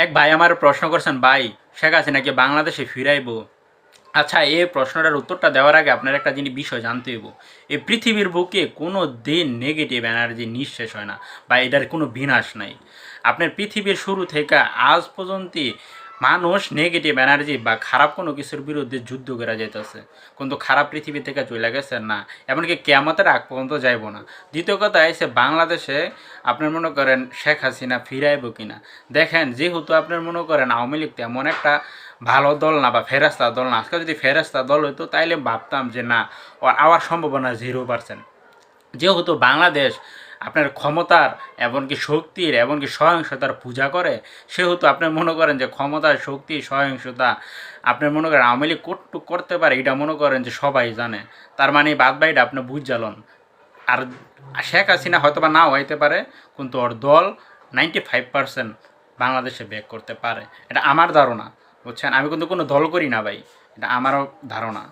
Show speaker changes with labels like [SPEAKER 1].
[SPEAKER 1] এক ভাই আমার প্রশ্ন করছেন, ভাই শেখ হাসিনাকে বাংলাদেশে ফিরাইবো? আচ্ছা, এই প্রশ্নটার উত্তরটা দেওয়ার আগে আপনার একটা জিনিস বিষয় জানতে হইব। এই পৃথিবীর বুকে কোনো দিন নেগেটিভ এনার্জি নিঃশেষ হয় না, বা এটার কোনো বিনাশ নাই। আপনার পৃথিবীর শুরু থেকে আজ পর্যন্ত মানুষ নেগেটিভ এনার্জি বা খারাপ কোনো কিছুর বিরুদ্ধে যুদ্ধ করে যাইতেছে, কিন্তু খারাপ পৃথিবী থেকে চলে গেছে না, এমনকি কেয়ামতের আগ পর্যন্ত যাইব না। দ্বিতীয় কথা এসে বাংলাদেশে আপনার মনে করেন শেখ হাসিনা ফিরাইব কিনা, দেখেন যেহেতু আপনার মনে করেন আওয়ামী লীগ তেমন একটা ভালো দল না বা ফেরেস্তা দল না। আজকে যদি ফেরেস্তা দল হইতো তাইলে ভাবতাম যে না, ওর আওয়ার সম্ভাবনা 0%। যেহেতু বাংলাদেশ আপনার ক্ষমতার এমনকি শক্তির এমনকি সহিংসতার পূজা করে, সেহেতু আপনার মনে করেন যে ক্ষমতার শক্তি সহিংসতা আপনার মনে করেন আওয়ামী লীগ কটুক করতে পারে, এটা মনে করেন যে সবাই জানে। তার মানে বাদ বাইটা আপনি বুঝ জ্বালন। আর শেখ হাসিনা হয়তো বা নাও হইতে পারে, কিন্তু ওর দল 95% বাংলাদেশে ব্যাক করতে পারে, এটা আমার ধারণা। বুঝছেন, আমি কিন্তু কোনো দল করি না ভাই, এটা আমারও ধারণা।